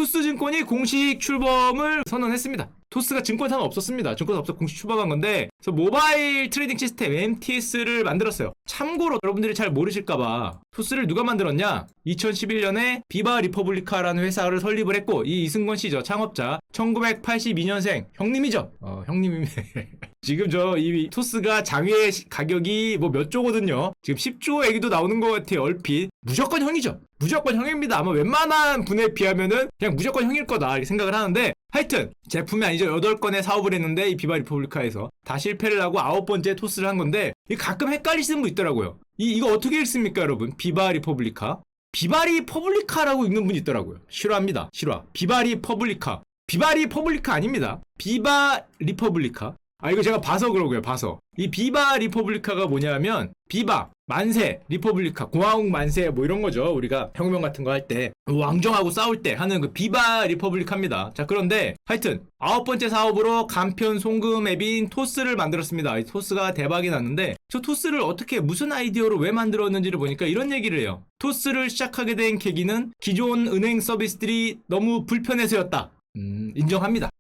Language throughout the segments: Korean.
토스증권이 공식 출범을 선언했습니다. 토스가 증권사는 없었습니다. 증권사 없어 공식 출범한 건데, 그래서 모바일 트레이딩 시스템 MTS를 만들었어요. 참고로 여러분들이 잘 모르실까봐 토스를 누가 만들었냐? 2011년에 비바 리퍼블리카라는 회사를 설립을 했고, 이 이승권 씨죠, 창업자. 1982년생 형님이죠. 형님이네. 지금 이 토스가 장외 가격이 뭐 몇 조거든요. 지금 10조 얘기도 나오는 것 같아요. 얼핏. 무조건 형이죠. 무조건 형입니다. 아마 웬만한 분에 비하면은 그냥 무조건 형일 거다 이렇게 생각을 하는데, 하여튼 제품이 아니죠. 8건의 사업을 했는데 이 비바 리퍼블리카에서 다 실패를 하고 9번째 토스를 한 건데, 가끔 헷갈리시는 분 있더라고요. 이거 어떻게 읽습니까 여러분? 비바 리퍼블리카. 비바리 퍼블리카라고 읽는 분이 있더라고요. 싫어합니다. 싫어. 비바리 퍼블리카. 비바리 퍼블리카 아닙니다. 비바 리퍼블리카. 이거 제가 봐서 그러고요. 봐서. 이 비바 리퍼블리카가 뭐냐면, 비바 만세 리퍼블리카 공화국 만세 뭐 이런 거죠. 우리가 혁명 같은 거 할 때 왕정하고 싸울 때 하는 그 비바 리퍼블리카입니다. 자, 그런데 하여튼 9번째 사업으로 간편 송금 앱인 토스를 만들었습니다. 이 토스가 대박이 났는데, 저 토스를 어떻게 무슨 아이디어로 왜 만들었는지를 보니까 이런 얘기를 해요. 토스를 시작하게 된 계기는 기존 은행 서비스들이 너무 불편해서였다. 인정합니다.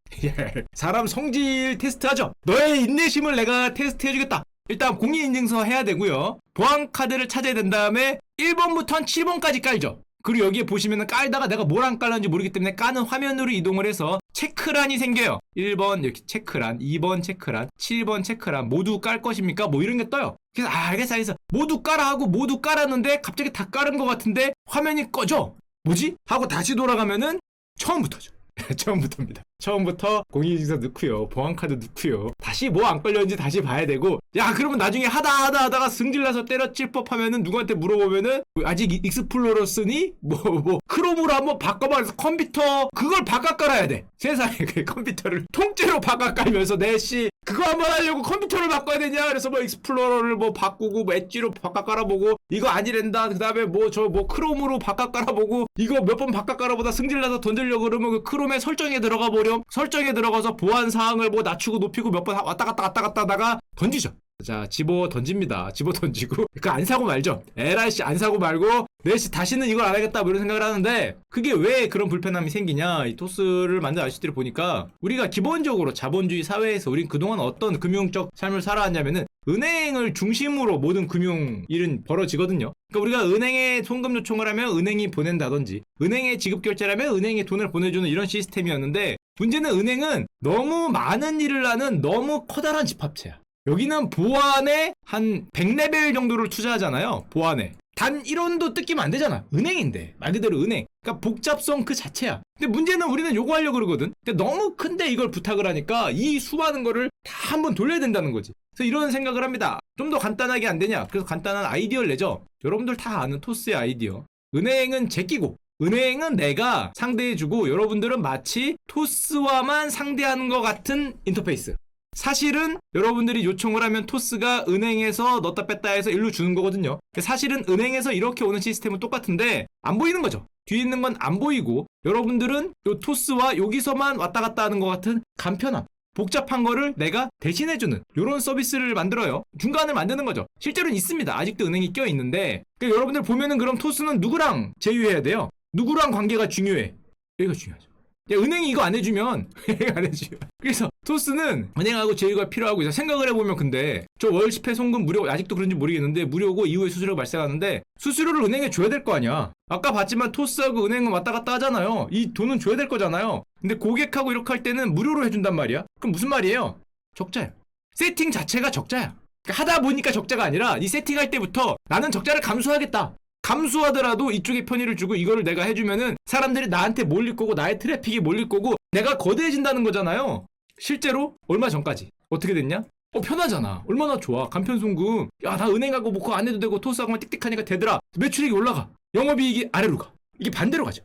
사람 성질 테스트하죠. 너의 인내심을 내가 테스트해주겠다. 일단 공인인증서 해야 되고요. 보안카드를 찾아야 된 다음에 1번부터 7번까지 깔죠. 그리고 여기에 보시면은 깔다가 내가 뭘 안 깔는지 모르기 때문에 까는 화면으로 이동을 해서 체크란이 생겨요. 1번 이렇게 체크란, 2번 체크란, 7번 체크란 모두 깔 것입니까? 뭐 이런 게 떠요. 그래서 알겠어. 모두 깔아 하고 모두 깔았는데 갑자기 다 깔은 것 같은데 화면이 꺼져. 뭐지? 하고 다시 돌아가면은 처음부터죠. 처음부터입니다. 처음부터 공인인증서 넣고요. 보안카드 넣고요. 다시 뭐 안 걸렸는지 다시 봐야 되고, 그러면 나중에 하다가 승질나서 때려칠 법하면은 누구한테 물어보면은 아직 익스플로러 쓰니? 크롬으로 한번 바꿔봐. 그래서 컴퓨터 그걸 바꿔 깔아야 돼. 세상에 그 컴퓨터를 통째로 바꿔 깔면서 그거 한번 하려고 컴퓨터를 바꿔야 되냐? 그래서 익스플로러를 바꾸고 엣지로 바꿔 깔아보고, 이거 아니랜다. 그 다음에 크롬으로 바꿔 깔아보고, 이거 몇 번 바꿔 깔아보다 승질나서 던지려고 그러면 그 크롬의 설정에 들어가 버려. 설정에 들어가서 보안 사항을 낮추고 높이고 몇 번 왔다 갔다 하다가 던지죠. 자, 집어 던집니다. 집어 던지고 그거 안 사고 말죠. LRC 안 사고 말고 다시는 이걸 안 하겠다 이런 생각을 하는데, 그게 왜 그런 불편함이 생기냐? 이 토스를 만든 아저씨들을 보니까, 우리가 기본적으로 자본주의 사회에서 우린 그동안 어떤 금융적 삶을 살아왔냐면은 은행을 중심으로 모든 금융 일은 벌어지거든요. 그러니까 우리가 은행에 송금 요청을 하면 은행이 보낸다든지, 은행에 지급 결제를 하면 은행에 돈을 보내주는 이런 시스템이었는데, 문제는 은행은 너무 많은 일을 하는 너무 커다란 집합체야. 여기는 보안에 한 100레벨 정도를 투자하잖아요. 보안에. 단 1원도 뜯기면 안 되잖아. 은행인데. 말 그대로 은행. 그러니까 복잡성 그 자체야. 근데 문제는 우리는 요거 하려고 그러거든. 근데 너무 큰데 이걸 부탁을 하니까 이 수많은 거를 다 한번 돌려야 된다는 거지. 그래서 이런 생각을 합니다. 좀 더 간단하게 안 되냐? 그래서 간단한 아이디어를 내죠. 여러분들 다 아는 토스의 아이디어. 은행은 제끼고, 은행은 내가 상대해주고, 여러분들은 마치 토스와만 상대하는 것 같은 인터페이스. 사실은 여러분들이 요청을 하면 토스가 은행에서 넣었다 뺐다 해서 일로 주는 거거든요. 사실은 은행에서 이렇게 오는 시스템은 똑같은데 안 보이는 거죠. 뒤에 있는 건 안 보이고, 여러분들은 요 토스와 여기서만 왔다 갔다 하는 것 같은 간편함, 복잡한 거를 내가 대신해주는 이런 서비스를 만들어요. 중간을 만드는 거죠. 실제로는 있습니다. 아직도 은행이 껴있는데, 그러니까 여러분들 보면은 그럼 토스는 누구랑 제휴해야 돼요? 누구랑 관계가 중요해? 여기가 중요하죠. 은행이 이거 안 해주면 그래서 토스는 은행하고 제휴가 필요하고, 생각을 해보면 근데 저 월시페 송금 무료, 아직도 그런지 모르겠는데 무료고 이후에 수수료가 발생하는데 수수료를 은행에 줘야 될 거 아니야. 아까 봤지만 토스하고 은행은 왔다 갔다 하잖아요. 이 돈은 줘야 될 거잖아요. 근데 고객하고 이렇게 할 때는 무료로 해준단 말이야. 그럼 무슨 말이에요? 적자야. 세팅 자체가 적자야. 그러니까 하다 보니까 적자가 아니라 이 세팅할 때부터 나는 적자를 감수하겠다. 감수하더라도 이쪽에 편의를 주고 이거를 내가 해주면은 사람들이 나한테 몰릴 거고, 나의 트래픽이 몰릴 거고, 내가 거대해진다는 거잖아요. 실제로 얼마 전까지 어떻게 됐냐? 편하잖아. 얼마나 좋아. 간편송금. 나 은행하고 그거 안 해도 되고 토스하고만 띡띡하니까 되더라. 매출액이 올라가. 영업이익이 아래로 가. 이게 반대로 가죠.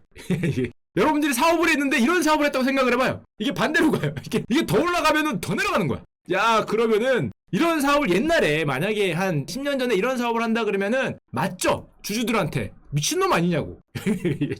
여러분들이 사업을 했는데 이런 사업을 했다고 생각을 해봐요. 이게 반대로 가요. 이게 더 올라가면은 더 내려가는 거야. 그러면은 이런 사업을 옛날에 만약에 한 10년 전에 이런 사업을 한다 그러면은 맞죠? 주주들한테 미친놈 아니냐고.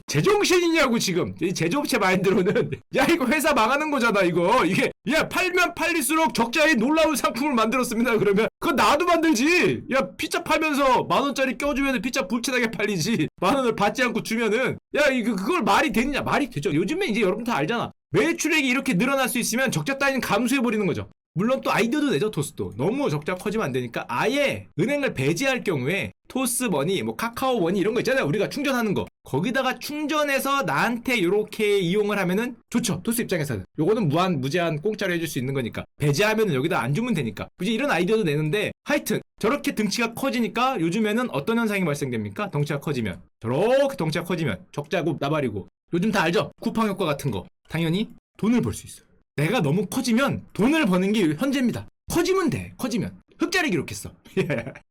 제정신이냐고 지금. 이 제조업체 마인드로는 야 이거 회사 망하는 거잖아 이거. 이게 야 팔면 팔릴수록 적자에 놀라운 상품을 만들었습니다. 그러면 그거 나도 만들지. 야 피자 팔면서 10,000원짜리 껴주면 피자 불티나게 팔리지. 10,000원을 받지 않고 주면은 야 이거 그걸 말이 되느냐. 말이 되죠. 요즘에 이제 여러분 다 알잖아. 매출액이 이렇게 늘어날 수 있으면 적자 따위는 감수해버리는 거죠. 물론 또 아이디어도 내죠. 토스도 너무 적자 커지면 안 되니까 아예 은행을 배제할 경우에 토스머니 뭐 카카오머니 이런 거 있잖아요. 우리가 충전하는 거 거기다가 충전해서 나한테 이렇게 이용을 하면은 좋죠. 토스 입장에서는 요거는 무제한 공짜로 해줄 수 있는 거니까 배제하면은 여기다 안 주면 되니까 굳이 이런 아이디어도 내는데 하여튼 저렇게 등치가 커지니까 요즘에는 어떤 현상이 발생됩니까? 덩치가 커지면 저렇게 덩치가 커지면 적자고 나발이고 요즘 다 알죠? 쿠팡 효과 같은 거 당연히 돈을 벌 수 있어요. 내가 너무 커지면 돈을 버는 게 현재입니다. 커지면 돼. 커지면. 흑자를 기록했어.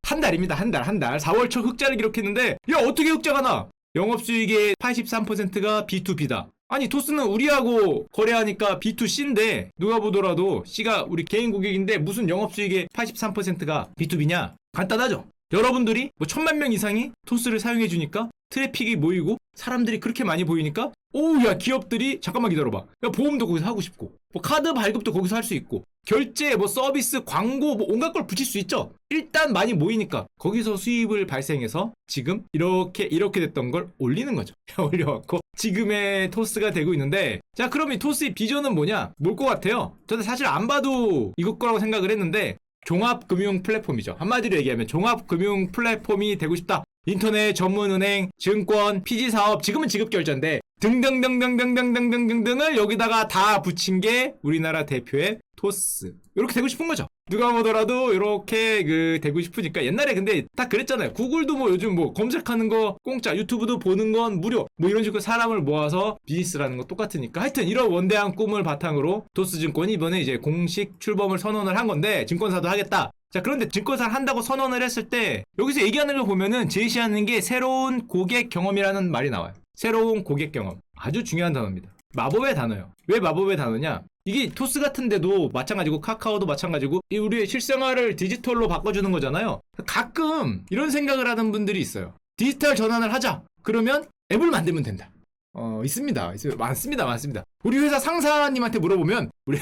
한 달입니다. 한 달. 4월 초 흑자를 기록했는데 야 어떻게 흑자가 나? 영업수익의 83%가 B2B다. 아니 토스는 우리하고 거래하니까 B2C인데 누가 보더라도 C가 우리 개인 고객인데 무슨 영업수익의 83%가 B2B냐? 간단하죠. 여러분들이 뭐 1,000만 명 이상이 토스를 사용해 주니까 트래픽이 모이고 사람들이 그렇게 많이 보이니까 오우 야 기업들이 잠깐만 기다려봐. 야 보험도 거기서 하고 싶고 뭐 카드 발급도 거기서 할 수 있고 결제 뭐 서비스 광고 뭐 온갖 걸 붙일 수 있죠. 일단 많이 모이니까 거기서 수입을 발생해서 지금 이렇게 됐던 걸 올리는 거죠. 올려갖고 지금의 토스가 되고 있는데 자 그럼 이 토스의 비전은 뭐냐? 뭘 것 같아요? 저는 사실 안 봐도 이것 거라고 생각을 했는데 종합금융 플랫폼이죠. 한마디로 얘기하면 종합금융 플랫폼이 되고 싶다. 인터넷, 전문은행, 증권, 피지사업, 지금은 지급결제인데 등등등등등등등등등을 여기다가 다 붙인 게 우리나라 대표의 토스. 이렇게 되고 싶은 거죠. 누가 보더라도 이렇게 되고 싶으니까 옛날에 근데 딱 그랬잖아요. 구글도 뭐 요즘 뭐 검색하는 거 공짜, 유튜브도 보는 건 무료 뭐 이런 식으로 사람을 모아서 비즈니스라는 거 똑같으니까 하여튼 이런 원대한 꿈을 바탕으로 토스증권이 이번에 이제 공식 출범을 선언을 한 건데 증권사도 하겠다. 자 그런데 증권사를 한다고 선언을 했을 때 여기서 얘기하는 걸 보면은 제시하는 게 새로운 고객 경험이라는 말이 나와요. 새로운 고객 경험. 아주 중요한 단어입니다. 마법의 단어예요. 왜 마법의 단어냐? 이게 토스 같은데도 마찬가지고 카카오도 마찬가지고 우리의 실생활을 디지털로 바꿔주는 거잖아요. 가끔 이런 생각을 하는 분들이 있어요. 디지털 전환을 하자. 그러면 앱을 만들면 된다. 있습니다. 많습니다. 우리 회사 상사님한테 물어보면 우리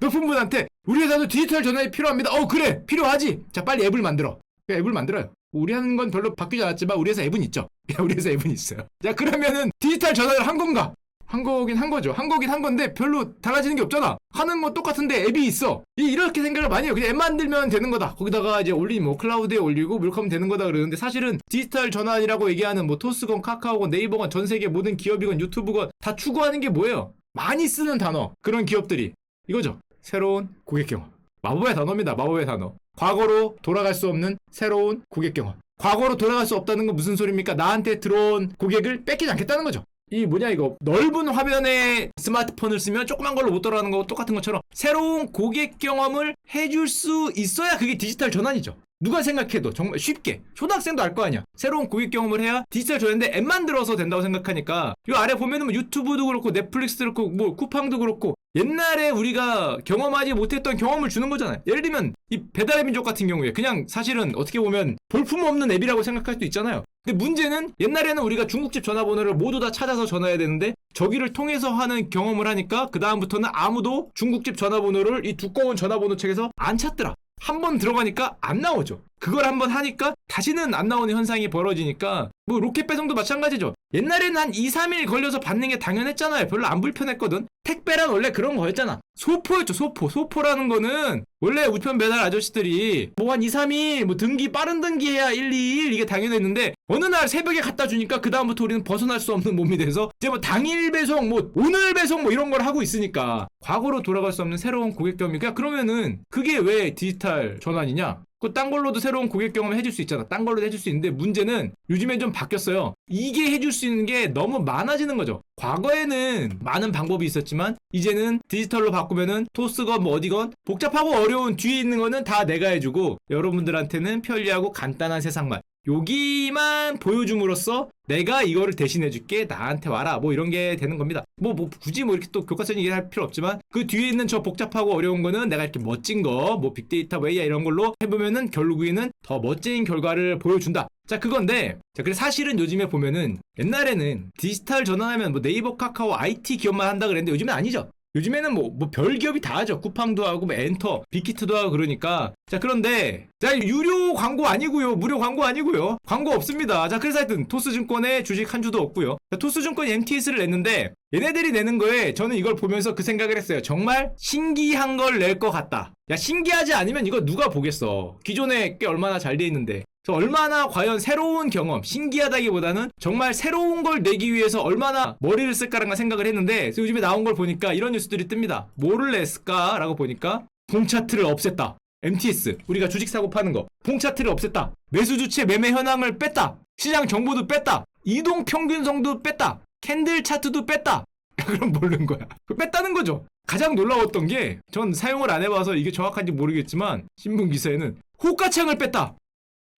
높은 분한테 우리 회사도 디지털 전환이 필요합니다. 그래 필요하지. 자 빨리 앱을 만들어. 앱을 만들어요. 우리 하는 건 별로 바뀌지 않았지만 우리 회사 앱은 있죠. 우리 회사 앱은 있어요. 자 그러면은 디지털 전환을 한 건가? 한 거긴 한 거죠. 한 거긴 한 건데 별로 달라지는 게 없잖아. 하는 건 똑같은데 앱이 있어. 이렇게 생각을 많이 해요. 그냥 앱 만들면 되는 거다. 거기다가 이제 뭐 클라우드에 올리고 물컴 되는 거다 그러는데 사실은 디지털 전환이라고 얘기하는 뭐 토스건, 카카오건, 네이버건, 전 세계 모든 기업이건 유튜브건 다 추구하는 게 뭐예요? 많이 쓰는 단어. 그런 기업들이 이거죠. 새로운 고객 경험. 마법의 단어입니다. 마법의 단어. 과거로 돌아갈 수 없는 새로운 고객 경험. 과거로 돌아갈 수 없다는 건 무슨 소리입니까? 나한테 들어온 고객을 뺏기지 않겠다는 거죠. 이거 넓은 화면에 스마트폰을 쓰면 조그만 걸로 못 돌아가는 거 똑같은 것처럼 새로운 고객 경험을 해줄 수 있어야 그게 디지털 전환이죠. 누가 생각해도 정말 쉽게 초등학생도 알 거 아니야. 새로운 고객 경험을 해야 디지털 전환인데 앱만 들어서 된다고 생각하니까 이 아래 보면은 뭐 유튜브도 그렇고 넷플릭스도 그렇고 뭐 쿠팡도 그렇고 옛날에 우리가 경험하지 못했던 경험을 주는 거잖아요. 예를 들면 이 배달의 민족 같은 경우에 그냥 사실은 어떻게 보면 볼품없는 앱이라고 생각할 수도 있잖아요. 근데 문제는 옛날에는 우리가 중국집 전화번호를 모두 다 찾아서 전화해야 되는데 저기를 통해서 하는 경험을 하니까 그 다음부터는 아무도 중국집 전화번호를 이 두꺼운 전화번호 책에서 안 찾더라. 한 번 들어가니까 안 나오죠. 그걸 한번 하니까 다시는 안 나오는 현상이 벌어지니까 뭐 로켓 배송도 마찬가지죠. 옛날에는 한 2, 3일 걸려서 받는 게 당연했잖아요. 별로 안 불편했거든. 택배란 원래 그런 거였잖아. 소포였죠. 소포라는 거는 원래 우편 배달 아저씨들이 뭐 한 2, 3일 뭐 등기 빠른 등기해야 1, 2일 이게 당연했는데 어느 날 새벽에 갖다 주니까 그 다음부터 우리는 벗어날 수 없는 몸이 돼서 이제 뭐 당일 배송 뭐 오늘 배송 뭐 이런 걸 하고 있으니까 과거로 돌아갈 수 없는 새로운 고객 경험이 그러면은 그게 왜 디지털 전환이냐? 딴 걸로도 새로운 고객 경험을 해줄 수 있잖아. 딴 걸로도 해줄 수 있는데 문제는 요즘엔 좀 바뀌었어요. 이게 해줄 수 있는 게 너무 많아지는 거죠. 과거에는 많은 방법이 있었지만 이제는 디지털로 바꾸면은 토스건 뭐 어디건 복잡하고 어려운 뒤에 있는 거는 다 내가 해주고 여러분들한테는 편리하고 간단한 세상만 여기만 보여줌으로써 내가 이거를 대신해줄게, 나한테 와라, 뭐 이런 게 되는 겁니다. 뭐 굳이 뭐 이렇게 또 교과서적인 얘기를 할 필요 없지만 그 뒤에 있는 저 복잡하고 어려운 거는 내가 이렇게 멋진 거, 뭐 빅데이터, 뭐 AI 이런 걸로 해보면은 결국에는 더 멋진 결과를 보여준다. 자, 그건데, 자, 그래서 사실은 요즘에 보면은 옛날에는 디지털 전환하면 뭐 네이버, 카카오, IT 기업만 한다 그랬는데 요즘엔 아니죠. 요즘에는 뭐 별 기업이 다 하죠. 쿠팡도 하고, 뭐 엔터, 빅히트도 하고 그러니까. 자, 그런데, 자, 유료 광고 아니고요. 무료 광고 아니고요. 광고 없습니다. 자, 그래서 하여튼, 토스증권에 주식 한 주도 없고요. 자, 토스증권이 MTS를 냈는데, 얘네들이 내는 거에 저는 이걸 보면서 그 생각을 했어요. 정말 신기한 걸 낼 것 같다. 야, 신기하지 않으면 이거 누가 보겠어. 기존에 꽤 얼마나 잘 돼 있는데. 얼마나 과연 새로운 경험, 신기하다기보다는 정말 새로운 걸 내기 위해서 얼마나 머리를 쓸까라는 생각을 했는데, 요즘에 나온 걸 보니까 이런 뉴스들이 뜹니다. 뭐를 냈을까라고 보니까 봉차트를 없앴다. MTS, 우리가 주식 사고 파는 거. 봉차트를 없앴다. 매수 주체 매매 현황을 뺐다. 시장 정보도 뺐다. 이동 평균선도 뺐다. 캔들 차트도 뺐다. 그럼 모르는 거야. 뺐다는 거죠. 가장 놀라웠던 게, 전 사용을 안 해봐서 이게 정확한지 모르겠지만 신문 기사에는 호가창을 뺐다.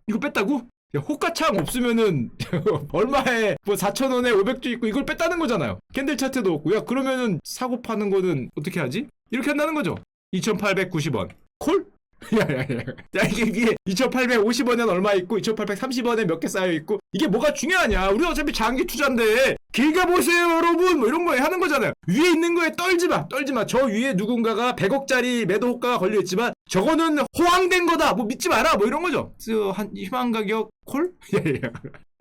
이거 뺐다고? 야, 호가창 없으면은 얼마에 뭐 4,000원에 500주 있고 이걸 뺐다는 거잖아요. 캔들 차트도 없고. 야, 그러면은 사고 파는 거는 어떻게 하지? 이렇게 한다는 거죠. 2,890원 콜? 야, 이게 2,850원엔 얼마 있고 2,830원에 몇 개 쌓여 있고, 이게 뭐가 중요하냐? 우리 어차피 장기 투자인데 길게 보세요 여러분, 뭐 이런 거에 하는 거잖아요. 위에 있는 거에 떨지 마. 저 위에 누군가가 100억짜리 매도 호가가 걸려 있지만 저거는 호황된 거다, 뭐 믿지 마라, 뭐 이런 거죠. 한 희망 가격 콜?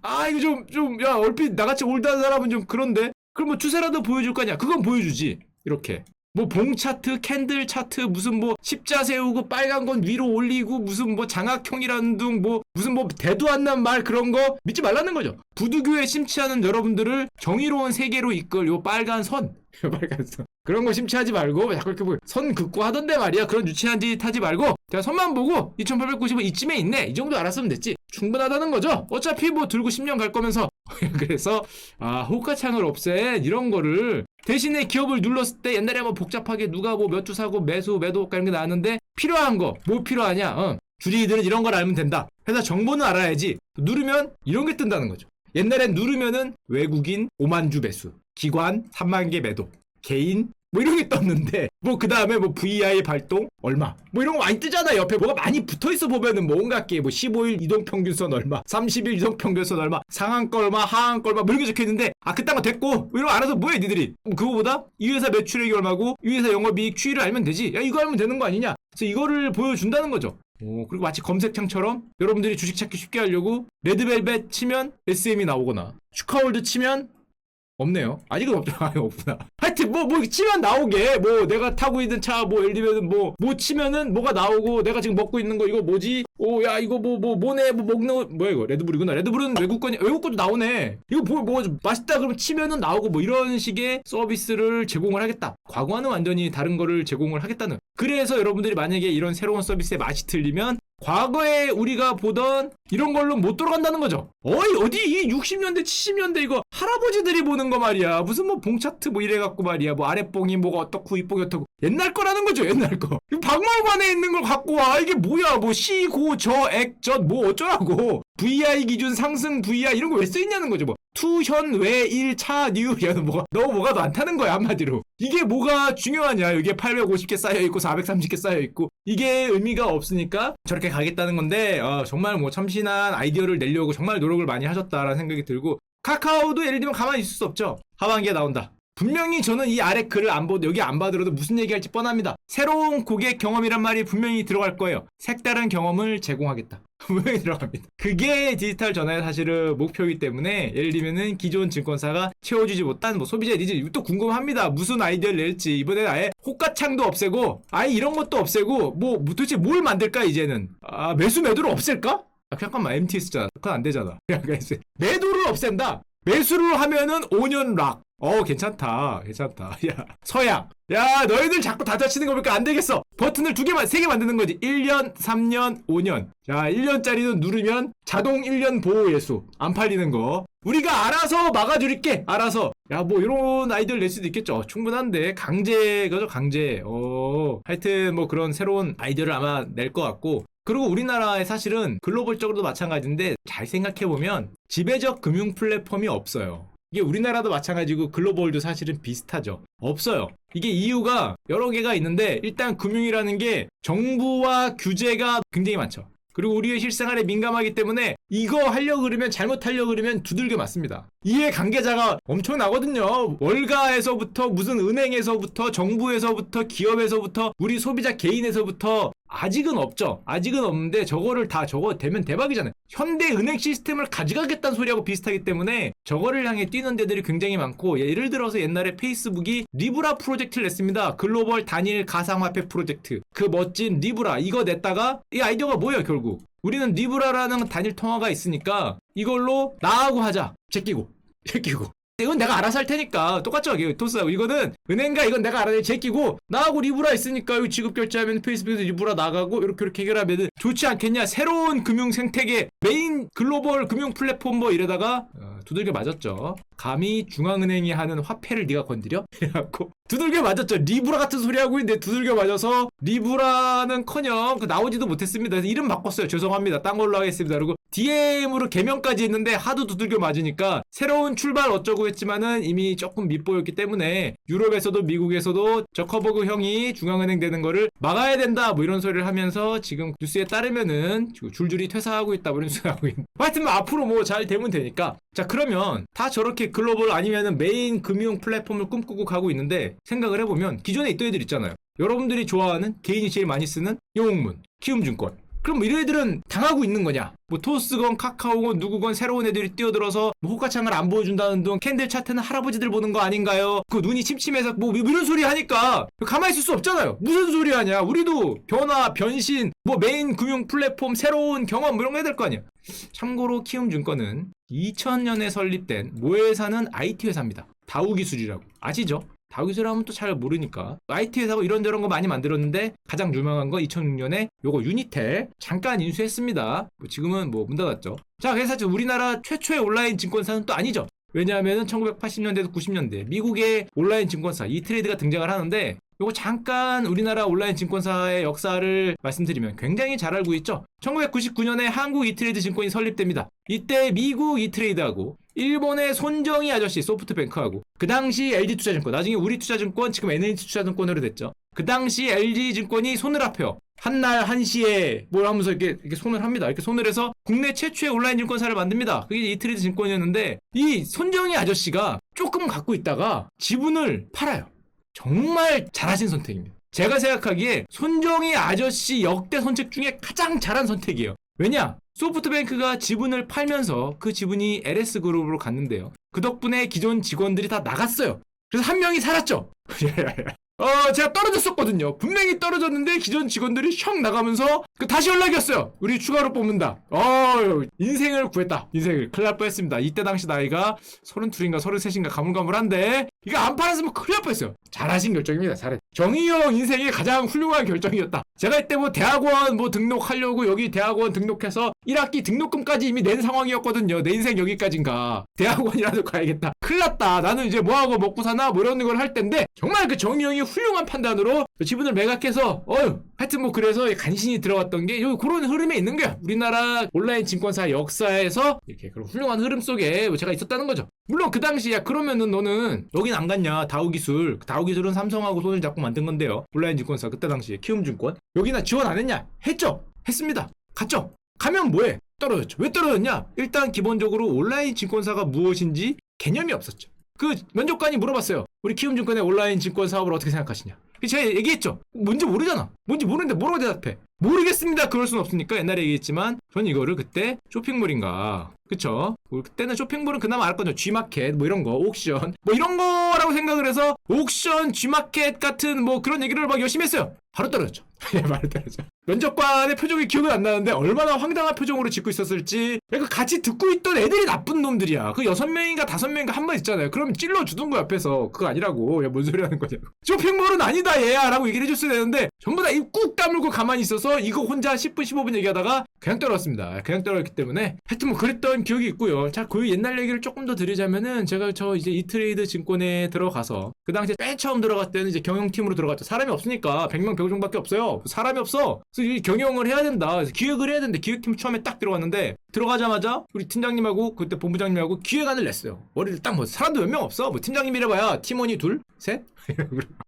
아, 이거 야, 얼핏 나같이 올드한 사람은 좀 그런데, 그럼 뭐 추세라도 보여줄 거 아니야. 그건 보여주지. 이렇게 뭐 봉차트, 캔들 차트, 무슨 뭐 십자 세우고 빨간 건 위로 올리고, 무슨 뭐 장학형이라는 둥, 뭐 무슨 뭐 대도 안 난 말, 그런 거 믿지 말라는 거죠. 부두교에 심취하는 여러분들을 정의로운 세계로 이끌 요 빨간 선, 빨간 선, 그런 거 심취하지 말고 자꾸 이렇게 뭐 선 긋고 하던데 말이야. 그런 유치한 짓 하지 말고 그냥 선만 보고 2,890원 이쯤에 있네, 이 정도 알았으면 됐지. 충분하다는 거죠. 어차피 뭐 들고 10년 갈 거면서. 그래서 호가창을 없앤 이런 거를, 대신에 기업을 눌렀을 때 옛날에 뭐 복잡하게 누가 뭐 몇 주 사고 매수 매도 호가 이런 게 나왔는데, 필요한 거 뭐 필요하냐? 주리들은 이런 걸 알면 된다. 회사 정보는 알아야지. 누르면 이런 게 뜬다는 거죠. 옛날엔 누르면은 외국인 5만 주 매수, 기관 3만 개 매도, 개인 뭐 이런 게 떴는데, 뭐 그 다음에 뭐 VI 발동 얼마, 뭐 이런 거 많이 뜨잖아. 옆에 뭐가 많이 붙어있어 보면은 뭐 온갖 게 뭐 15일 이동평균선 얼마, 30일 이동평균선 얼마, 상한가 얼마, 하한가 얼마, 뭐 이런 게 적혀있는데, 그딴 거 됐고, 뭐 이런 거 알아서 뭐해 니들이. 그거보다 이 회사 매출액이 얼마고 이 회사 영업이익 추이를 알면 되지. 야, 이거 알면 되는 거 아니냐. 그래서 이거를 보여준다는 거죠. 그리고 마치 검색창처럼 여러분들이 주식 찾기 쉽게 하려고 레드벨벳 치면 SM이 나오거나, 슈카월드 치면 없네요. 아직은 없구나. 하여튼 뭐 치면 나오게, 뭐 내가 타고 있는 차, 뭐 예를 들면 뭐 치면은 뭐가 나오고, 내가 지금 먹고 있는 거 이거 뭐지? 야, 이거 뭐네, 뭐 먹는, 뭐야 이거 레드불이구나. 레드불은 외국거도 나오네. 이거 뭐 맛있다 그러면 치면은 나오고, 뭐 이런 식의 서비스를 제공을 하겠다. 과거와는 완전히 다른 거를 제공을 하겠다는. 그래서 여러분들이 만약에 이런 새로운 서비스의 맛이 틀리면 과거에 우리가 보던 이런 걸로 못 돌아간다는 거죠. 어디 이 60년대 70년대 이거 할아버지들이 보는 거 말이야. 무슨 뭐 봉차트 뭐 이래갖고 말이야, 뭐 아랫봉이 뭐가 어떻고 윗봉이 어떻고, 옛날 거라는 거죠. 옛날 거. 박물관에 있는 걸 갖고 와. 이게 뭐야, 뭐 시고 저 액전 뭐 어쩌라고. VI 기준 상승 VI 이런 거 왜 써있냐는 거죠. 뭐 투현 외일 차뉴, 야는 뭐가 많다는 거야 한마디로. 이게 뭐가 중요하냐. 이게 850개 쌓여있고 430개 쌓여있고, 이게 의미가 없으니까 저렇게 가겠다는 건데, 정말 뭐 참신한 아이디어를 내려고 정말 노력을 많이 하셨다라는 생각이 들고, 카카오도 예를 들면 가만히 있을 수 없죠. 하반기에 나온다. 분명히 저는 이 아래 글을 여기 안 봐들어도 무슨 얘기할지 뻔합니다. 새로운 고객 경험이란 말이 분명히 들어갈 거예요. 색다른 경험을 제공하겠다. 분명히 들어갑니다. 그게 디지털 전환의 사실은 목표이기 때문에, 예를 들면은 기존 증권사가 채워주지 못한 뭐 소비자의 니즈, 또 궁금합니다. 무슨 아이디어를 낼지. 이번에 아예 호가창도 없애고, 아예 이런 것도 없애고, 뭐 도대체 뭘 만들까 이제는. 매수 매도를 없앨까? 잠깐만, MTS잖아. 그건 안 되잖아. 매도를 없앤다. 매수를 하면은 5년 락. 괜찮다. 야, 서양. 야, 너희들 자꾸 다 다치는 거 보니까 안 되겠어. 버튼을 3개 만드는 거지. 1년, 3년, 5년. 자, 1년짜리는 누르면 자동 1년 보호 예수. 안 팔리는 거. 우리가 알아서 막아줄게. 알아서. 야, 뭐 이런 아이디어를 낼 수도 있겠죠. 충분한데. 강제, 그죠? 강제. 하여튼 뭐 그런 새로운 아이디어를 아마 낼 것 같고, 그리고 우리나라에 사실은 글로벌적으로도 마찬가지인데 잘 생각해보면 지배적 금융 플랫폼이 없어요. 이게 우리나라도 마찬가지고 글로벌도 사실은 비슷하죠. 없어요. 이게 이유가 여러 개가 있는데 일단 금융이라는 게 정부와 규제가 굉장히 많죠. 그리고 우리의 실생활에 민감하기 때문에 이거 하려고 그러면 잘못하려고 그러면 두들겨 맞습니다. 이해관계자가 엄청나거든요. 월가에서부터 무슨 은행에서부터 정부에서부터 기업에서부터 우리 소비자 개인에서부터 아직은 없죠. 아직은 없는데 저거를 다 저거 되면 대박이잖아요. 현대은행 시스템을 가져가겠다는 소리하고 비슷하기 때문에 저거를 향해 뛰는 데들이 굉장히 많고 예를 들어서 옛날에 페이스북이 리브라 프로젝트를 냈습니다. 글로벌 단일 가상화폐 프로젝트. 그 멋진 리브라 이거 냈다가 이 아이디어가 뭐예요 결국. 우리는 리브라라는 단일 통화가 있으니까 이걸로 나하고 하자. 제끼고. 이건 내가 알아서 할 테니까 똑같죠 토스하고 이거는 은행가 이건 내가 알아서 제끼고 나하고 리브라 있으니까 여기 지급 결제하면 페이스북에서 리브라 나가고 이렇게 해결하면 좋지 않겠냐. 새로운 금융 생태계 메인 글로벌 금융 플랫폼 뭐 이러다가 두들겨 맞았죠. 감히 중앙은행이 하는 화폐를 네가 건드려? 이래갖고 두들겨 맞았죠. 리브라 같은 소리 하고 있는데 두들겨 맞아서 리브라는커녕 나오지도 못했습니다. 그래서 이름 바꿨어요. 죄송합니다. 딴 걸로 하겠습니다. 그리고 DM으로 개명까지 했는데 하도 두들겨 맞으니까 새로운 출발 어쩌고 했지만은 이미 조금 밉보였기 때문에 유럽에서도 미국에서도 저커버그 형이 중앙은행 되는 거를 막아야 된다 뭐 이런 소리를 하면서 지금 뉴스에 따르면은 줄줄이 퇴사하고 있다 뭐 이런 소리 하고 있는. 하여튼 뭐 앞으로 뭐 잘 되면 되니까. 자 그러면 다 저렇게 글로벌 아니면은 메인 금융 플랫폼을 꿈꾸고 가고 있는데 생각을 해보면 기존에 있던 애들 있잖아요. 여러분들이 좋아하는 개인이 제일 많이 쓰는 영웅문, 키움증권. 그럼 이런 애들은 당하고 있는 거냐? 뭐 토스건 카카오건 누구건 새로운 애들이 뛰어들어서 뭐 호가창을 안 보여준다는 둥 캔들 차트는 할아버지들 보는 거 아닌가요? 그 눈이 침침해서 뭐 이런 소리 하니까 가만히 있을 수 없잖아요. 무슨 소리 하냐? 우리도 변화, 변신, 뭐 메인 금융 플랫폼 새로운 경험 뭐 이런 거 해야 될 거 아니야. 참고로 키움증권은 2000년에 설립된 모회사는 IT 회사입니다. 다우기술이라고 아시죠? 다우기술 하면 또 잘 모르니까 IT 회사고 이런저런 거 많이 만들었는데 가장 유명한 거 2006년에 요거 유니텔 잠깐 인수했습니다. 뭐 지금은 뭐 문 닫았죠. 자 그래서 우리나라 최초의 온라인 증권사는 또 아니죠. 왜냐하면 1980년대에서 90년대 미국의 온라인 증권사 이트레이드가 등장을 하는데 요거 잠깐 우리나라 온라인 증권사의 역사를 말씀드리면 굉장히 잘 알고 있죠. 1999년에 한국 이트레이드 증권이 설립됩니다. 이때 미국 이트레이드하고 일본의 손정희 아저씨 소프트뱅크하고 그 당시 LG투자증권 나중에 우리투자증권 지금 NH투자증권으로 됐죠. 그 당시 LG증권이 손을 합해요. 한날 한시에 뭘 하면서 이렇게 손을 합니다. 이렇게 손을 해서 국내 최초의 온라인 증권사를 만듭니다. 그게 이트레이드 증권이었는데 이 손정희 아저씨가 조금 갖고 있다가 지분을 팔아요. 정말 잘하신 선택입니다. 제가 생각하기에 손정희 아저씨 역대 선택 중에 가장 잘한 선택이에요. 왜냐? 소프트뱅크가 지분을 팔면서 그 지분이 LS그룹으로 갔는데요. 그 덕분에 기존 직원들이 다 나갔어요. 그래서 한 명이 살았죠. 제가 떨어졌었거든요. 분명히 떨어졌는데 기존 직원들이 슉 나가면서 다시 연락이 왔어요. 우리 추가로 뽑는다. 인생을 구했다. 인생을. 큰일 날 뻔했습니다. 이때 당시 나이가 32인가 33인가 가물가물한데 이거 안 팔았으면 큰일 날 뻔했어요. 잘하신 결정입니다. 잘해. 정의형 인생의 가장 훌륭한 결정이었다. 제가 이때 뭐 대학원 뭐 등록하려고 여기 대학원 등록해서 1학기 등록금까지 이미 낸 상황이었거든요. 내 인생 여기까지인가. 대학원이라도 가야겠다. 큰일 났다. 나는 이제 뭐하고 먹고 사나 뭐 이런 걸 할 텐데 정말 그 정의형이 훌륭한 판단으로 지분을 매각해서 하여튼 뭐 그래서 간신히 들어갔던 게 그런 흐름에 있는 거야. 우리나라 온라인 증권사 역사에서 이렇게 그런 훌륭한 흐름 속에 제가 있었다는 거죠. 물론 그 당시야 그러면은 너는 여긴 안 갔냐. 다우기술. 다우기술은 삼성하고 손을 잡고 만든 건데요. 온라인 증권사 그때 당시에 키움증권. 여기나 지원 안 했냐? 했죠. 했습니다. 갔죠. 가면 뭐해? 떨어졌죠. 왜 떨어졌냐? 일단 기본적으로 온라인 증권사가 무엇인지 개념이 없었죠. 그 면접관이 물어봤어요. 우리 키움증권의 온라인 증권 사업을 어떻게 생각하시냐? 제가 얘기했죠. 뭔지 모르잖아. 뭔지 모르는데 뭐라고 대답해? 모르겠습니다. 그럴 순 없으니까 옛날에 얘기했지만 전 이거를 그때 쇼핑몰인가 그쵸? 그때는 쇼핑몰은 그나마 알았거든요. G마켓 뭐 이런 거 옥션 뭐 이런 거라고 생각을 해서 옥션 G마켓 같은 뭐 그런 얘기를 막 열심히 했어요. 바로 떨어졌죠. 바로 떨어졌죠. 면접관의 표정이 기억은 안 나는데 얼마나 황당한 표정으로 짓고 있었을지. 그러니까 같이 듣고 있던 애들이 나쁜 놈들이야. 그 6명인가 5명인가 한 번 있잖아요. 그러면 찔러주던 거 옆에서. 그거 아니라고. 야, 뭔 소리 하는 거냐고. 쇼핑몰은 아니다 얘야 라고 얘기를 해줬어야 되는데 전부 다 입 꾹 다물고 가만히 있어서 이거 혼자 10분 15분 얘기하다가 그냥 떨어졌습니다. 그냥 떨어졌기 때문에 하여튼 뭐 그랬던 기억이 있고요. 자, 그 옛날 얘기를 조금 더 드리자면은 제가 이제 이트레이드 증권에 들어가서 그 당시에 맨 처음 들어갈 때는 이제 경영팀으로 들어갔죠. 사람이 없으니까 100명 병정밖에 없어요. 사람이 없어. 그래서 이 경영을 해야 된다. 그래서 기획을 해야 되는데 기획팀 처음에 딱 들어갔는데 들어가자마자 우리 팀장님하고 그때 본부장님하고 기획안을 냈어요. 머리를 딱 뭐 사람도 몇 명 없어. 뭐 팀장님이라봐야 팀원이 둘, 셋.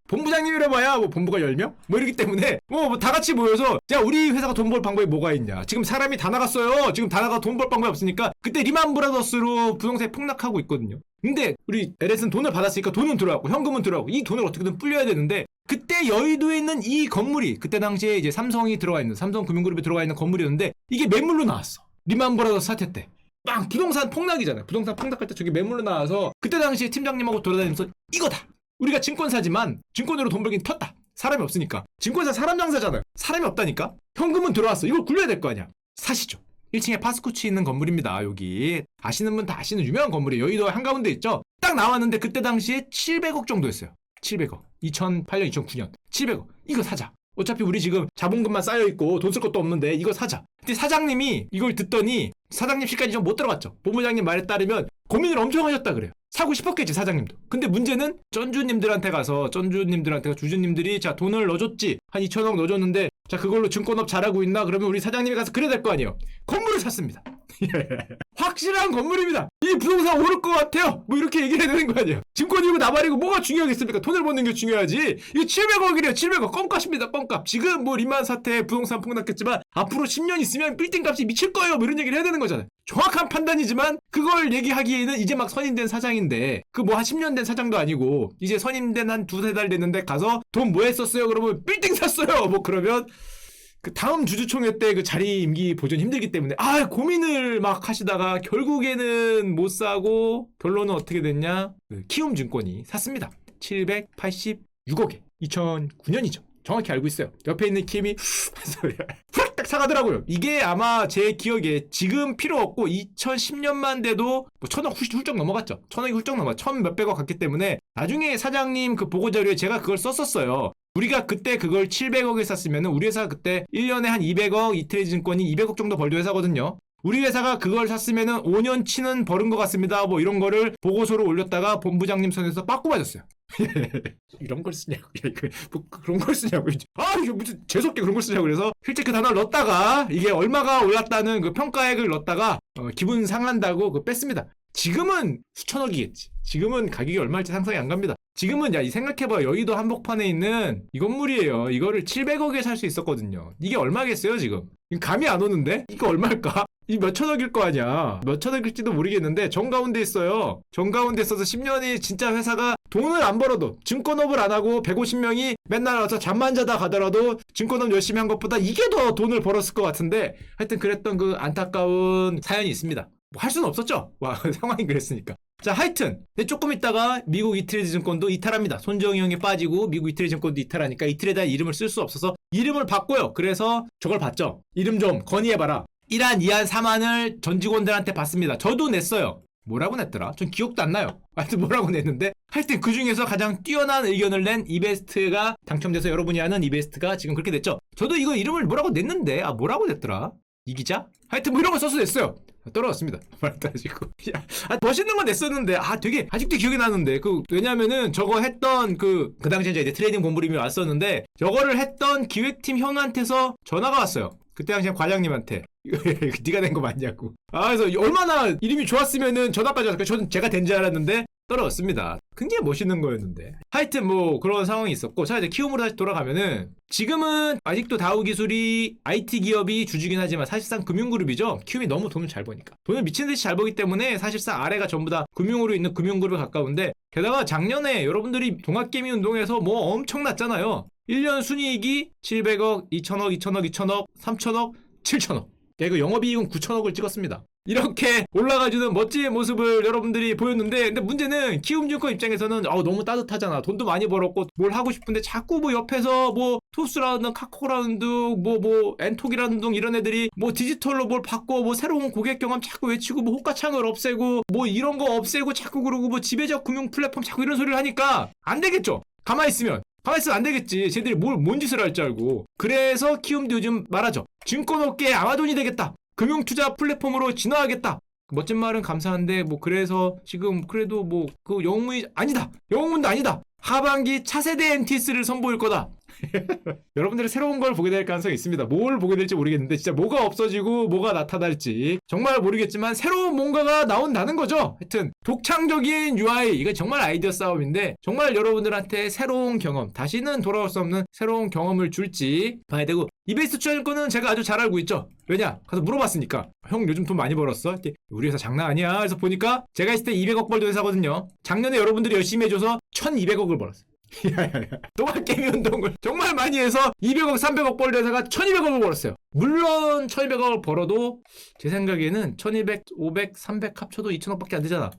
본부장님이라봐야 뭐 본부가 10명? 뭐 이러기 때문에 뭐 다 같이 모여서 야 우리 회사가 돈 벌 방법이 뭐가 있냐. 지금 사람이 다 나갔어요. 지금 다 나가 돈 벌 방법이 없으니까 그때 리만 브라더스로 부동산이 폭락하고 있거든요. 근데 우리 LS는 돈을 받았으니까 돈은 들어왔고 현금은 들어왔고 이 돈을 어떻게든 불려야 되는데 그때 여의도에 있는 이 건물이 그때 당시에 이제 삼성이 들어가 있는 삼성금융그룹이 들어가 있는 건물이었는데 이게 매물로 나왔어. 리만 브라더스 사태 때. 빵 부동산 폭락이잖아요. 부동산 폭락할 때 저게 매물로 나와서 그때 당시에 팀장님하고 돌아다니면서 이거다. 우리가 증권사지만 증권으로 돈 벌긴 텄다. 사람이 없으니까. 증권사 사람 장사잖아요. 사람이 없다니까. 현금은 들어왔어. 이걸 굴려야 될 거 아니야. 사시죠. 1층에 파스쿠치 있는 건물입니다. 여기 아시는 분 다 아시는 유명한 건물이에요. 여의도 한가운데 있죠. 딱 나왔는데 그때 당시에 700억 정도였어요. 700억. 2008년 2009년 700억. 이거 사자. 어차피 우리 지금 자본금만 쌓여있고 돈 쓸 것도 없는데 이거 사자. 근데 사장님이 이걸 듣더니 사장님실까지 좀 못 들어갔죠. 본부장님 말에 따르면 고민을 엄청 하셨다 그래요. 사고 싶었겠지 사장님도. 근데 문제는 쩐주님들한테 가서 주주님들이 자 돈을 넣어줬지. 한 2천억 넣어줬는데 자 그걸로 증권업 잘하고 있나? 그러면 우리 사장님이 가서 그래야 될 거 아니에요. 건물을 샀습니다. 확실한 건물입니다. 이 부동산 오를 것 같아요. 뭐 이렇게 얘기해야 되는 거 아니에요. 증권이고 나발이고 뭐가 중요하겠습니까? 돈을 버는 게 중요하지. 이거 700억이래요. 700억. 껌값입니다. 껌값. 지금 뭐 리만 사태 부동산 폭락했지만 앞으로 10년 있으면 빌딩 값이 미칠 거예요. 뭐 이런 얘기를 해야 되는 거잖아요. 정확한 판단이지만 그걸 얘기하기에는 이제 막 선임된 사장인데 그 뭐 한 10년 된 사장도 아니고 이제 선임된 한 두세 달 됐는데 가서 돈 뭐 했었어요? 그러면 빌딩 샀어요. 뭐 그러면 그 다음 주주총회 때 그 자리 임기 보존 힘들기 때문에 고민을 막 하시다가 결국에는 못 사고 결론은 어떻게 됐냐? 그 키움증권이 샀습니다. 786억에 2009년이죠. 정확히 알고 있어요. 옆에 있는 키움이 딱 사가더라고요. 이게 아마 제 기억에 지금 필요 없고 2010년만 돼도 뭐 1000억 훌쩍 넘어갔죠. 1000억이 훌쩍 넘어갔죠. 1000 몇백억 갔기 때문에 나중에 사장님 그 보고자료에 제가 그걸 썼었어요. 우리가 그때 그걸 700억에 샀으면 우리 회사 그때 1년에 한 200억 이트레이드 증권이 200억 정도 벌던 회사거든요. 우리 회사가 그걸 샀으면은 5년치는 벌은 것 같습니다. 뭐 이런 거를 보고서로 올렸다가 본부장님 선에서 빠꾸 맞았어요. 이런 걸 쓰냐고. 뭐 그런 걸 쓰냐고. 이게 무슨 재수없게 그런 걸 쓰냐고. 그래서 실제 그 단어를 넣었다가 이게 얼마가 올랐다는 그 평가액을 넣었다가 기분 상한다고 그 뺐습니다. 지금은 수천억이겠지. 지금은 가격이 얼마일지 상상이 안 갑니다. 지금은 이 생각해봐. 여의도 한복판에 있는 이 건물이에요. 이거를 700억에 살 수 있었거든요. 이게 얼마겠어요 지금? 감이 안 오는데? 이거 얼마일까? 이 몇천억일 거 아니야. 몇천억일지도 모르겠는데 정가운데 있어요. 정가운데 있어서 10년이 진짜 회사가 돈을 안 벌어도 증권업을 안 하고 150명이 맨날 와서 잠만 자다 가더라도 증권업 열심히 한 것보다 이게 더 돈을 벌었을 것 같은데 하여튼 그랬던 그 안타까운 사연이 있습니다. 뭐 할 수는 없었죠. 상황이 그랬으니까. 자, 하여튼 조금 있다가 미국 이트레이드 증권도 이탈합니다. 손정희 형이 빠지고 미국 이트레이드 증권도 이탈하니까 이틀에 대한 이름을 쓸 수 없어서 이름을 바꿔요. 그래서 저걸 봤죠. 이름 좀 건의해봐라. 1안, 2안, 3안을 전 직원들한테 받습니다. 저도 냈어요. 뭐라고 냈더라? 전 기억도 안 나요. 하여튼 뭐라고 냈는데 하여튼 그 중에서 가장 뛰어난 의견을 낸 이베스트가 당첨돼서 여러분이 아는 이베스트가 지금 그렇게 됐죠. 저도 이거 이름을 뭐라고 냈는데 뭐라고 냈더라? 이 기자? 하여튼 뭐 이런 거 써서 냈어요. 떨어졌습니다. 말 따지고. 멋있는 건 냈었는데 되게 아직도 기억이 나는데 왜냐면은 저거 했던 그 당시에 이제 트레이딩 본부님이 왔었는데 저거를 했던 기획팀 형한테서 전화가 왔어요. 그때 당시에 과장님한테 네가 낸 거 맞냐고. 그래서 얼마나 이름이 좋았으면은 전화까지 왔을까. 저는 제가 된 줄 알았는데 떨어졌습니다. 굉장히 멋있는 거였는데. 하여튼 뭐 그런 상황이 있었고. 자, 이제 키움으로 다시 돌아가면은 지금은 아직도 다우기술이 IT 기업이 주주긴 하지만 사실상 금융그룹이죠. 키움이 너무 돈을 잘 버니까. 돈을 미친듯이 잘 버기 때문에 사실상 아래가 전부 다 금융으로 있는 금융그룹에 가까운데 게다가 작년에 여러분들이 동학개미 운동에서 뭐 엄청났잖아요. 1년 순이익이 700억, 2천억, 2천억, 2천억, 3천억, 7천억. 이거 영업이익은 9천억을 찍었습니다. 이렇게 올라가주는 멋진 모습을 여러분들이 보였는데 근데 문제는 키움증권 입장에서는 너무 따뜻하잖아. 돈도 많이 벌었고 뭘 하고 싶은데 자꾸 뭐 옆에서 뭐 토스라는 카코라는 둥 뭐 엔톡이라는 둥 이런 애들이 뭐 디지털로 뭘 바꿔 뭐 새로운 고객 경험 자꾸 외치고 뭐 호가창을 없애고 뭐 이런 거 없애고 자꾸 그러고 뭐 지배적 금융 플랫폼 자꾸 이런 소리를 하니까 안 되겠죠. 가만히 있으면 가만히 있으면 안 되겠지. 쟤들이 뭔 짓을 할 줄 알고. 그래서 키움도 요즘 말하죠. 증권업계의 아마존이 되겠다. 금융투자 플랫폼으로 진화하겠다. 멋진 말은 감사한데 뭐 그래서 지금 그래도 뭐 그 영웅이 아니다. 영웅문도 아니다. 하반기 차세대 MTS를 선보일 거다. 여러분들이 새로운 걸 보게 될 가능성이 있습니다. 뭘 보게 될지 모르겠는데 진짜 뭐가 없어지고 뭐가 나타날지 정말 모르겠지만 새로운 뭔가가 나온다는 거죠. 하여튼 독창적인 UI 이거 정말 아이디어 싸움인데 정말 여러분들한테 새로운 경험 다시는 돌아올 수 없는 새로운 경험을 줄지 봐야 되고 이베스트 투자증권은 제가 아주 잘 알고 있죠. 왜냐? 가서 물어봤으니까 형 요즘 돈 많이 벌었어? 우리 회사 장난 아니야. 그래서 보니까 제가 있을 때 200억 벌던 회사거든요. 작년에 여러분들이 열심히 해줘서 1200억을 벌었어요. 동학 게임 운동을 정말 많이 해서 200억 300억 벌던 회사가 1200억을 벌었어요. 물론 1200억을 벌어도 제 생각에는 1200 500 300 합쳐도 2000억밖에 안 되잖아.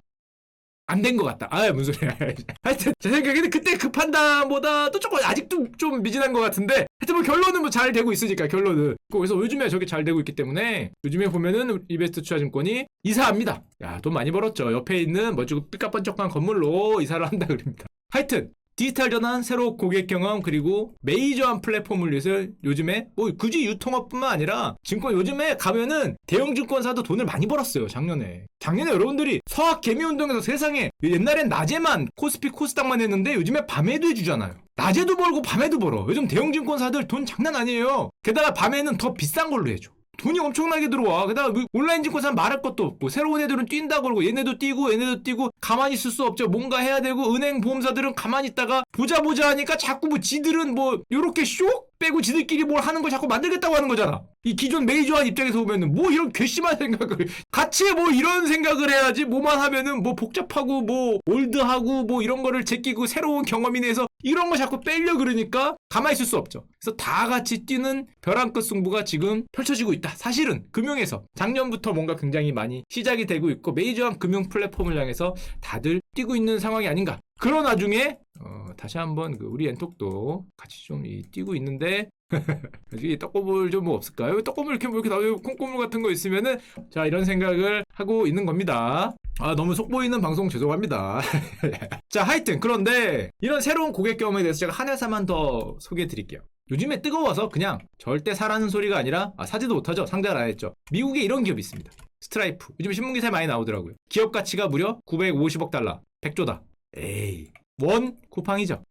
안 된 것 같다. 무슨 소리야. 하여튼 제 생각에는 그때 그 판단보다 또 조금 아직도 좀 미진한 것 같은데 하여튼 뭐 결론은 뭐 잘 되고 있으니까 결론은. 그래서 요즘에 저게 잘 되고 있기 때문에 요즘에 보면은 이베스트 투자증권이 이사합니다. 야, 돈 많이 벌었죠. 옆에 있는 멋지고 삐까뻔쩍한 건물로 이사를 한다 그럽니다. 하여튼 디지털 전환, 새로 고객 경험, 그리고 메이저한 플랫폼을 위해서 요즘에 뭐 굳이 유통업뿐만 아니라 증권 요즘에 가면은 대형 증권사도 돈을 많이 벌었어요. 작년에 여러분들이 서학 개미운동에서 세상에 옛날엔 낮에만 코스피 코스닥만 했는데 요즘에 밤에도 해주잖아요. 낮에도 벌고 밤에도 벌어. 요즘 대형 증권사들 돈 장난 아니에요. 게다가 밤에는 더 비싼 걸로 해줘. 돈이 엄청나게 들어와. 게다가 온라인 증권사 말할 것도 없고 새로운 애들은 뛴다 그러고 얘네도 뛰고 가만히 있을 수 없죠. 뭔가 해야 되고 은행 보험사들은 가만히 있다가 보자 하니까 자꾸 뭐 지들은 뭐 요렇게 쇼 빼고 지들끼리 뭘 하는 걸 자꾸 만들겠다고 하는 거잖아. 이 기존 메이저한 입장에서 보면은 뭐 이런 괘씸한 생각을 같이 뭐 이런 생각을 해야지 뭐만 하면은 뭐 복잡하고 뭐 올드하고 뭐 이런 거를 제끼고 새로운 경험이네 해서 이런 거 자꾸 빼려 그러니까 가만히 있을 수 없죠. 그래서 다 같이 뛰는 벼랑 끝 승부가 지금 펼쳐지고 있다. 사실은 금융에서 작년부터 뭔가 굉장히 많이 시작이 되고 있고 메이저한 금융 플랫폼을 향해서 다들 뛰고 있는 상황이 아닌가. 그런 와중에 다시 한번 우리 엔톡도 같이 좀 뛰고 있는데 이 떡고물 좀 뭐 없을까요? 떡고물 이렇게 나와요. 콩고물 같은 거 있으면은 자 이런 생각을 하고 있는 겁니다. 너무 속 보이는 방송 죄송합니다. 자 하여튼 그런데 이런 새로운 고객 경험에 대해서 제가 한 회사만 더 소개해 드릴게요. 요즘에 뜨거워서 그냥 절대 사라는 소리가 아니라 사지도 못하죠. 상장을 안 했죠. 미국에 이런 기업이 있습니다. 스트라이프. 요즘 신문기사에 많이 나오더라고요. 기업 가치가 무려 950억 달러. 100조다. 에이. 원 쿠팡이죠.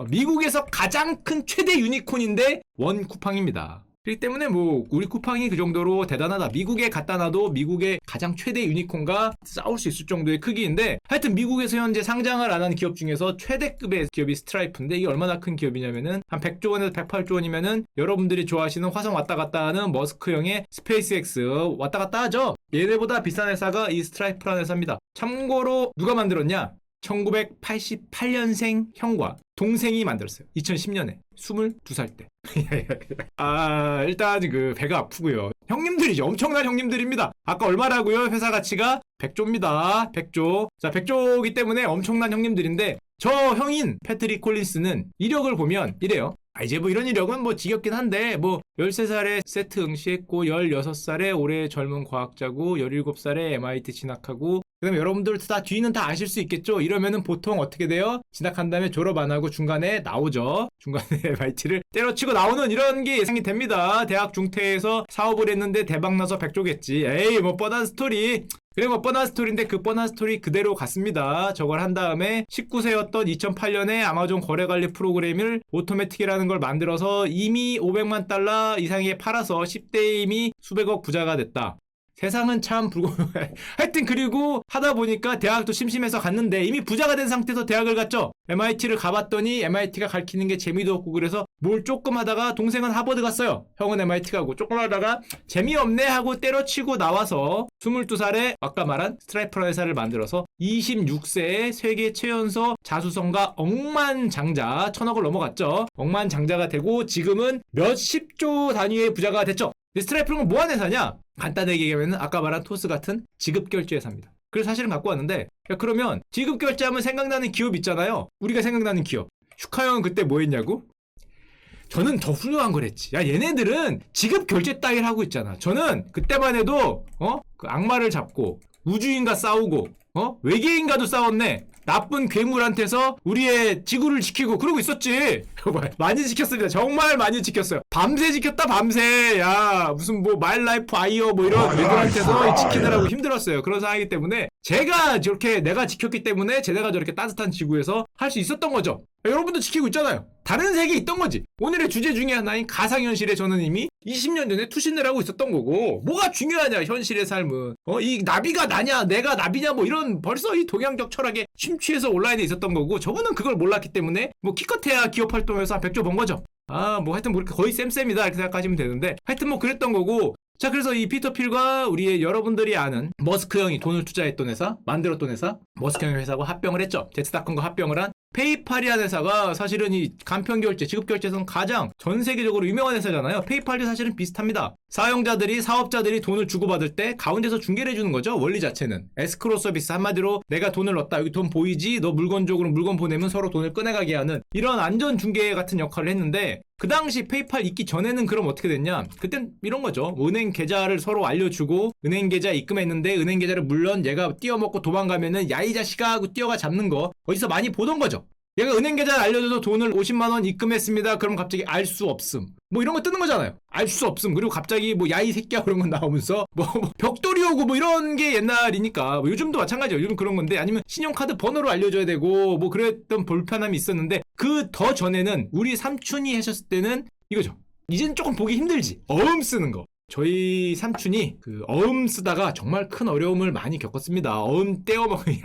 미국에서 가장 큰 최대 유니콘인데 원 쿠팡입니다. 그렇기 때문에 뭐 우리 쿠팡이 그 정도로 대단하다. 미국에 갖다 놔도 미국의 가장 최대 유니콘과 싸울 수 있을 정도의 크기인데 하여튼 미국에서 현재 상장을 안 한 기업 중에서 최대급의 기업이 스트라이프인데 이게 얼마나 큰 기업이냐면은 한 100조 원에서 108조 원이면은 여러분들이 좋아하시는 화성 왔다 갔다 하는 머스크형의 스페이스X 왔다 갔다 하죠. 얘네보다 비싼 회사가 이 스트라이프라는 회사입니다. 참고로 누가 만들었냐? 1988년생 형과 동생이 만들었어요. 2010년에 22살 때. 일단 배가 아프고요. 형님들이죠. 엄청난 형님들입니다. 아까 얼마라고요? 회사 가치가 100조입니다. 100조. 자, 100조이기 때문에 엄청난 형님들인데 저 형인 패트릭 콜린스는 이력을 보면 이래요. 이제 뭐 이런 이력은 뭐 지겹긴 한데 뭐 13살에 세트 응시했고 16살에 올해 젊은 과학자고 17살에 MIT 진학하고 그다음에 여러분들 다 뒤는 다 아실 수 있겠죠. 이러면은 보통 어떻게 돼요? 진학한 다음에 졸업 안 하고 중간에 나오죠. 중간에 MIT를 때려치고 나오는 이런 게 예상이 됩니다. 대학 중퇴에서 사업을 했는데 대박 나서 100조겠지. 에이 뭐 뻔한 스토리. 그래 뭐 뻔한 스토리인데 그 뻔한 스토리 그대로 갔습니다. 저걸 한 다음에 19세였던 2008년에 아마존 거래관리 프로그램을 오토매틱이라는 걸 만들어서 이미 500만 달러 이상에 팔아서 10대에 이미 수백억 부자가 됐다. 세상은 참 하여튼 그리고 하다 보니까 대학도 심심해서 갔는데 이미 부자가 된 상태에서 대학을 갔죠. MIT를 가봤더니 MIT가 가르치는 게 재미도 없고 그래서 뭘 조금 하다가 동생은 하버드 갔어요. 형은 MIT 가고 조금 하다가 재미없네 하고 때려치고 나와서 22살에 아까 말한 스트라이프라는 회사를 만들어서 26세에 세계 최연소 자수성가 억만장자 1000억을 넘어갔죠. 억만장자가 되고 지금은 몇십조 단위의 부자가 됐죠. 스트라이프는 뭐 하는 회사냐? 간단하게 얘기하면 아까 말한 토스 같은 지급결제 회사입니다. 그래서 사실은 갖고 왔는데 그러면 지급결제하면 생각나는 기업 있잖아요. 우리가 생각나는 기업. 슈카 형은 그때 뭐 했냐고? 저는 더 훌륭한 걸 했지. 얘네들은 지급결제 따위를 하고 있잖아. 저는 그때만 해도 그 악마를 잡고 우주인과 싸우고 외계인과도 싸웠네. 나쁜 괴물한테서 우리의 지구를 지키고 그러고 있었지. 많이 지켰습니다. 정말 많이 지켰어요. 밤새 지켰다 밤새. 야 무슨 뭐 마일라이프 아이어 뭐 이런 애들한테서 지키느라고 힘들었어요. 그런 상황이기 때문에 제가 저렇게 내가 지켰기 때문에 쟤네가 저렇게 따뜻한 지구에서 할 수 있었던 거죠. 여러분도 지키고 있잖아요. 다른 세계에 있던 거지. 오늘의 주제 중에 하나인 가상현실에 저는 이미 20년 전에 투신을 하고 있었던 거고, 뭐가 중요하냐 현실의 삶은. 이 나비가 나냐 내가 나비냐 뭐 이런 벌써 이 동양적 철학에 심취해서 온라인에 있었던 거고, 저분은 그걸 몰랐기 때문에 뭐 기껏해야 기업 활동에서 한 100조 번 거죠. 뭐 하여튼 뭐 거의 쌤쌤이다 이렇게 생각하시면 되는데, 하여튼 뭐 그랬던 거고. 자, 그래서 이 피터 필과 우리의 여러분들이 아는 머스크 형이 돈을 투자했던 회사, 만들었던 회사, 머스크 형의 회사하고 합병을 했죠. 제트닷컴과 합병을 한 페이팔이라는 회사가 사실은 이 간편결제, 지급결제에서는 가장 전 세계적으로 유명한 회사잖아요. 페이팔도 사실은 비슷합니다. 사용자들이, 사업자들이 돈을 주고받을 때 가운데서 중개를 해주는 거죠. 원리 자체는. 에스크로 서비스, 한마디로 내가 돈을 넣었다. 여기 돈 보이지? 너 물건 쪽으로 물건 보내면 서로 돈을 꺼내가게 하는 이런 안전 중개 같은 역할을 했는데, 그 당시 페이팔 있기 전에는 그럼 어떻게 됐냐? 그땐 이런 거죠. 은행 계좌를 서로 알려주고 은행 계좌 입금했는데 은행 계좌를 물론 얘가 띄어먹고 도망가면은 야 이 자식아 하고 뛰어가 잡는 거 어디서 많이 보던 거죠. 얘가 은행 계좌를 알려줘도 돈을 50만 원 입금했습니다. 그럼 갑자기 알 수 없음. 뭐 이런 거 뜨는 거잖아요. 알 수 없음. 그리고 갑자기 뭐 야 이 새끼야 그런 거 나오면서 뭐 벽돌이 오고 뭐 이런 게 옛날이니까, 뭐 요즘도 마찬가지예요. 요즘 그런 건데, 아니면 신용카드 번호를 알려줘야 되고 뭐 그랬던 불편함이 있었는데, 그 더 전에는 우리 삼촌이 하셨을 때는 이거죠. 이젠 조금 보기 힘들지. 어음 쓰는 거. 저희 삼촌이 그 어음 쓰다가 정말 큰 어려움을 많이 겪었습니다. 어음 떼어먹으니.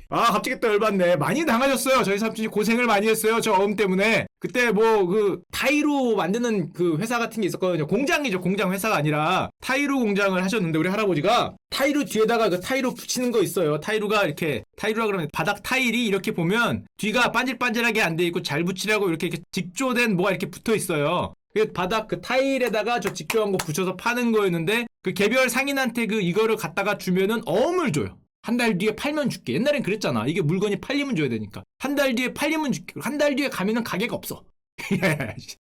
갑자기 또 열받네. 많이 당하셨어요. 저희 삼촌이 고생을 많이 했어요. 저 어음 때문에. 그때 뭐 그 타이로 만드는 그 회사 같은 게 있었거든요. 공장이죠. 공장 회사가 아니라 타이로 공장을 하셨는데, 우리 할아버지가 타이로 뒤에다가 그 타이로 붙이는 거 있어요. 타이로가 이렇게, 타이로라 그러면 바닥 타일이 이렇게 보면 뒤가 반질반질하게 안 돼 있고 잘 붙이라고 이렇게 직조된 뭐가 이렇게 붙어 있어요. 바닥 그 타일에다가 저 직조한 거 붙여서 파는 거였는데, 그 개별 상인한테 그 이거를 갖다가 주면은 어음을 줘요. 한 달 뒤에 팔면 줄게. 옛날엔 그랬잖아. 이게 물건이 팔리면 줘야 되니까. 한 달 뒤에 팔리면 줄게. 한 달 뒤에 가면은 가게가 없어.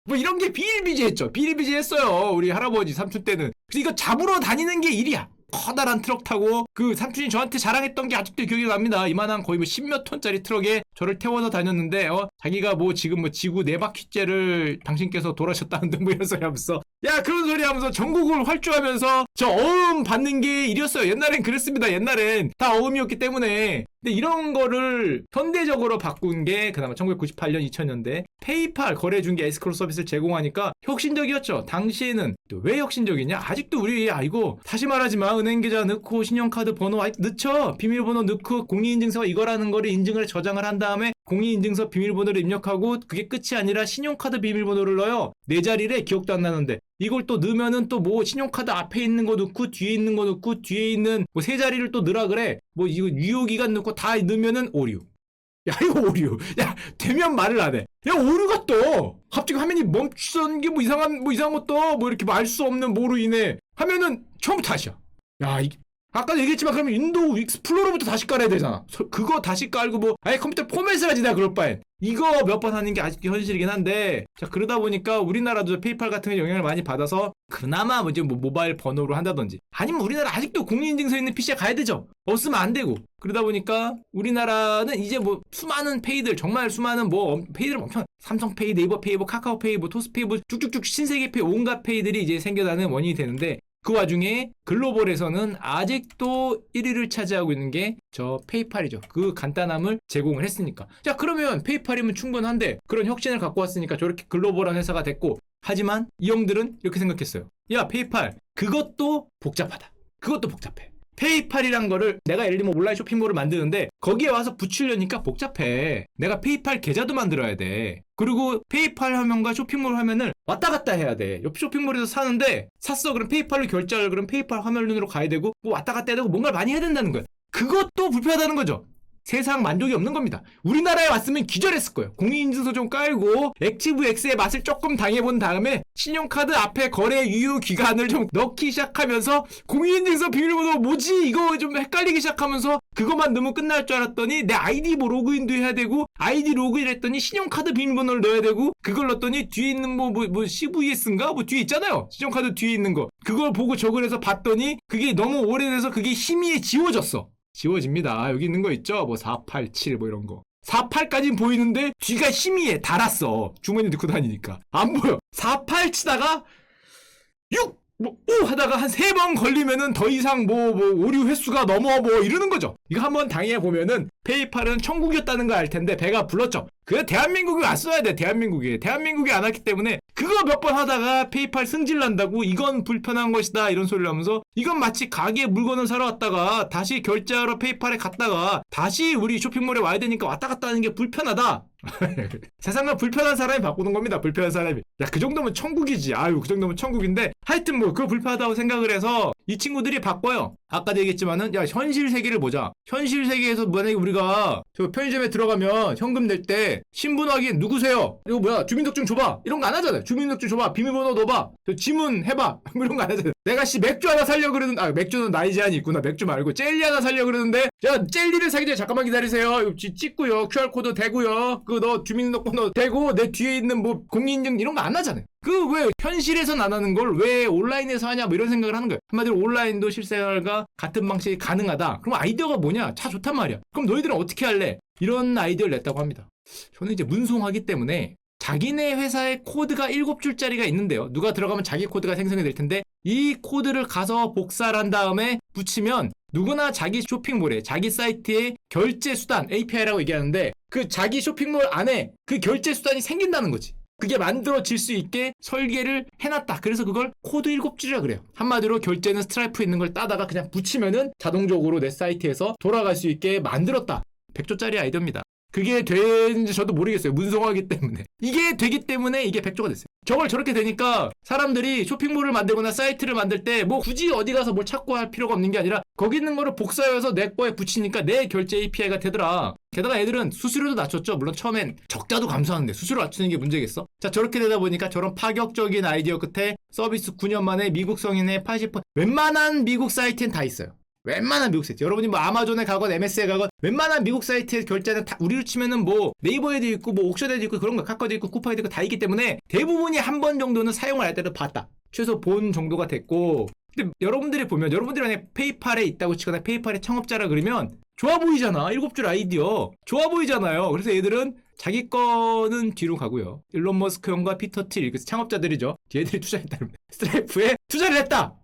뭐 이런 게 비일비재했죠. 비일비재했어요. 우리 할아버지 삼촌 때는. 그래서 이거 잡으러 다니는 게 일이야. 커다란 트럭 타고, 그 삼촌이 저한테 자랑했던 게 아직도 기억이 납니다. 이만한 거의 뭐 10몇 톤짜리 트럭에 저를 태워서 다녔는데, 자기가 뭐 지금 뭐 지구 4바퀴째를 당신께서 돌아셨다는데 뭐 이런 소리 하면서, 야 그런 소리 하면서 전국을 활주하면서 저 어음 받는 게 일이었어요. 옛날엔 그랬습니다. 옛날엔 다 어음이었기 때문에. 근데 이런 거를 현대적으로 바꾼 게 그나마 1998년 2000년대 페이팔 거래중개 에스크로 서비스를 제공하니까 혁신적이었죠. 당시에는. 또 왜 혁신적이냐? 아직도 우리 이거 다시 말하지만 은행 계좌 넣고 신용카드 번호 넣죠. 비밀번호 넣고 공인인증서 이거라는 거를 인증을 저장을 한 다음에 공인인증서 비밀번호를 입력하고, 그게 끝이 아니라 신용카드 비밀번호를 넣어요. 네 자리래. 기억도 안 나는데. 이걸 또 넣으면은 또 뭐 신용카드 앞에 있는 거 넣고 뒤에 있는 거 넣고 뒤에 있는 뭐 세 자리를 또 넣으라 그래. 뭐 이거 유효기간 넣고 다 넣으면은 오류. 야 이거 오류. 야 되면 말을 안 해. 야 오류가 떠. 갑자기 화면이 멈추는 게 뭐 이상한 것도 뭐 이렇게 알 수 없는 뭐로 인해 하면은 처음부터 다시야. 야 이게 아까도 얘기했지만 그러면 윈도우 익스플로러부터 다시 깔아야 되잖아. 그거 다시 깔고 뭐 아예 컴퓨터 포맷을 하지. 내가 그럴 바엔 이거 몇 번 하는 게 아직도 현실이긴 한데, 자 그러다 보니까 우리나라도 페이팔 같은 게 영향을 많이 받아서 그나마 뭐 이제 뭐 모바일 번호로 한다든지, 아니면 우리나라 아직도 공인인증서 있는 PC에 가야 되죠. 없으면 안 되고. 그러다 보니까 우리나라는 이제 뭐 수많은 페이들, 정말 수많은 뭐 페이들 엄청, 삼성페이, 네이버페이, 뭐 카카오페이, 뭐 토스페이, 뭐 쭉쭉쭉 신세계페이, 온갖 페이들이 이제 생겨나는 원인이 되는데, 그 와중에 글로벌에서는 아직도 1위를 차지하고 있는 게 저 페이팔이죠. 그 간단함을 제공을 했으니까. 자 그러면 페이팔이면 충분한데, 그런 혁신을 갖고 왔으니까 저렇게 글로벌한 회사가 됐고, 하지만 이 형들은 이렇게 생각했어요. 야 페이팔 그것도 복잡하다. 그것도 복잡해. 페이팔이란 거를 내가 예를 들면 온라인 쇼핑몰을 만드는데 거기에 와서 붙이려니까 복잡해. 내가 페이팔 계좌도 만들어야 돼. 그리고 페이팔 화면과 쇼핑몰 화면을 왔다 갔다 해야 돼. 옆 쇼핑몰에서 사는데 샀어. 그럼 페이팔로 결제를, 그럼 페이팔 화면으로 가야 되고 뭐 왔다 갔다 해야 되고 뭔가를 많이 해야 된다는 거야. 그것도 불편하다는 거죠. 세상 만족이 없는 겁니다. 우리나라에 왔으면 기절했을 거예요. 공인인증서 좀 깔고 액티브 X의 맛을 조금 당해본 다음에 신용카드 앞에 거래 유효 기간을 좀 넣기 시작하면서, 공인인증서 비밀번호 뭐지? 이거 좀 헷갈리기 시작하면서 그것만 넣으면 끝날 줄 알았더니 내 아이디 뭐 로그인도 해야 되고, 아이디 로그인 했더니 신용카드 비밀번호를 넣어야 되고, 그걸 넣었더니 뒤에 있는 뭐 CVS인가? 뭐 뒤에 있잖아요. 신용카드 뒤에 있는 거. 그걸 보고 적을 해서 봤더니 그게 너무 오래돼서 그게 희미해 지워졌어. 지워집니다. 여기 있는 거 있죠? 뭐 487 뭐 이런 거. 48까지는 보이는데 뒤가 희미해. 달았어. 주머니 넣고 다니니까. 안 보여. 48 치다가 6! 뭐, 오! 하다가 한 3번 걸리면은 더 이상 오류 횟수가 넘어 이러는 거죠. 이거 한번 당해보면은 페이팔은 천국이었다는 거 알 텐데 배가 불렀죠. 그래, 대한민국이 왔어야 돼, 대한민국이. 대한민국이 안 왔기 때문에 그거 몇 번 하다가 페이팔 승질 난다고 이건 불편한 것이다 이런 소리를 하면서 이건 마치 가게에 물건을 사러 왔다가 다시 결제하러 페이팔에 갔다가 다시 우리 쇼핑몰에 와야 되니까 왔다 갔다 하는 게 불편하다. 세상은 불편한 사람이 바꾸는 겁니다. 불편한 사람이. 야, 그 정도면 천국이지. 아유, 그 정도면 천국인데 하여튼 뭐 그거 불편하다고 생각을 해서 이 친구들이 바꿔요. 아까도 얘기했지만은 야, 현실 세계를 보자. 현실 세계에서 만약에 우리가 저 편의점에 들어가면 현금 낼 때 신분 확인 누구세요? 이거 뭐야? 주민등록증 줘봐. 이런 거 안 하잖아요. 주민등록증 줘봐. 비밀번호 넣어봐. 저 지문 해봐. 뭐 이런 거 안 하잖아요. 내가 맥주 하나 살려고 그러는, 맥주는 나이 제한이 있구나. 맥주 말고 젤리 하나 살려고 그러는데 야, 젤리를 사기 전에 잠깐만 기다리세요. 이거 찍고요. QR코드 대고요. 그거 너 주민등록번호 대고 내 뒤에 있는 뭐 공인인증 이런 거 안 하잖아요. 그 왜 현실에선 안 하는 걸 왜 온라인에서 하냐 뭐 이런 생각을 하는 거예요. 한마디로 온라인도 실생활과 같은 방식이 가능하다. 그럼 아이디어가 뭐냐? 차 좋단 말이야. 그럼 너희들은 어떻게 할래? 이런 아이디어를 냈다고 합니다. 저는 이제 문송하기 때문에 자기네 회사에 코드가 7줄짜리가 있는데요. 누가 들어가면 자기 코드가 생성이 될 텐데 이 코드를 가서 복사를 한 다음에 붙이면 누구나 자기 쇼핑몰에 자기 사이트에 결제 수단 API라고 얘기하는데 그 자기 쇼핑몰 안에 그 결제 수단이 생긴다는 거지. 그게 만들어질 수 있게 설계를 해놨다. 그래서 그걸 코드 7줄이라 그래요. 한마디로 결제는 스트라이프에 있는 걸 따다가 그냥 붙이면은 자동적으로 내 사이트에서 돌아갈 수 있게 만들었다. 100조짜리 아이디어입니다. 그게 되는지 저도 모르겠어요. 문성화하기 때문에. 이게 되기 때문에 이게 100조가 됐어요. 저걸 저렇게 되니까 사람들이 쇼핑몰을 만들거나 사이트를 만들 때 뭐 굳이 어디 가서 뭘 찾고 할 필요가 없는 게 아니라 거기 있는 거를 복사해서 내 거에 붙이니까 내 결제 API가 되더라. 게다가 애들은 수수료도 낮췄죠. 물론 처음엔 적자도 감소하는데 수수료 낮추는 게 문제겠어? 자, 저렇게 되다 보니까 저런 파격적인 아이디어 끝에 서비스 9년 만에 미국 성인의 80% 웬만한 미국 사이트엔 다 있어요. 웬만한 미국 사이트. 여러분이 뭐 아마존에 가건 MS에 가건 웬만한 미국 사이트의 결제는 다 우리로 치면은 뭐 네이버에도 있고 뭐 옥션에도 있고 그런 거 카카오도 있고 쿠팡에도 있고 다 있기 때문에 대부분이 한 번 정도는 사용을 할 때도 봤다. 최소 본 정도가 됐고. 근데 여러분들이 보면 여러분들이 만약에 페이팔에 있다고 치거나 페이팔의 창업자라 그러면 좋아 보이잖아. 7줄 아이디어. 좋아 보이잖아요. 그래서 얘들은 자기 거는 뒤로 가고요. 일론 머스크 형과 피터 틸, 그 창업자들이죠. 얘들이 투자했다는 스트라이프에 투자를 했다.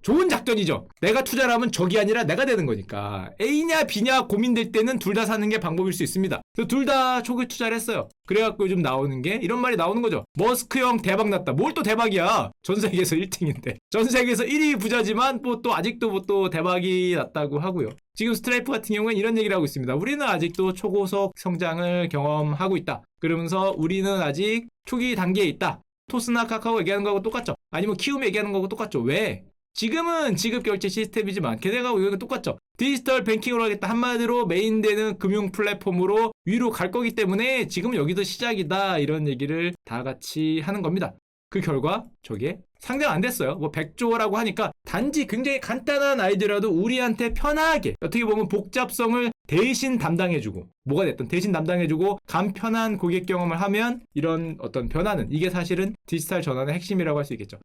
좋은 작전이죠. 내가 투자를 하면 적이 아니라 내가 되는 거니까. A냐 B냐 고민될 때는 둘 다 사는 게 방법일 수 있습니다. 그래서 둘 다 초기 투자를 했어요. 그래갖고 요즘 나오는 게 이런 말이 나오는 거죠. 머스크 형 대박 났다. 뭘 또 대박이야. 전 세계에서 1등인데. 전 세계에서 1위 부자지만 뭐 또 아직도 뭐 또 대박이 났다고 하고요. 지금 스트라이프 같은 경우는 이런 얘기를 하고 있습니다. 우리는 아직도 초고속 성장을 경험하고 있다. 그러면서 우리는 아직 초기 단계에 있다. 토스나 카카오 얘기하는 거하고 똑같죠. 아니면 키움 얘기하는 거하고 똑같죠. 왜? 지금은 지급 결제 시스템이지만 걔네가 이건 똑같죠. 디지털 뱅킹으로 하겠다. 한마디로 메인되는 금융 플랫폼으로 위로 갈 거기 때문에 지금 여기도 시작이다. 이런 얘기를 다 같이 하는 겁니다. 그 결과 저게 상장 안 됐어요. 뭐 100조라고 하니까 단지 굉장히 간단한 아이디어라도 우리한테 편하게 어떻게 보면 복잡성을 대신 담당해주고 뭐가 됐든 대신 담당해주고 간편한 고객 경험을 하면 이런 어떤 변화는 이게 사실은 디지털 전환의 핵심이라고 할 수 있겠죠.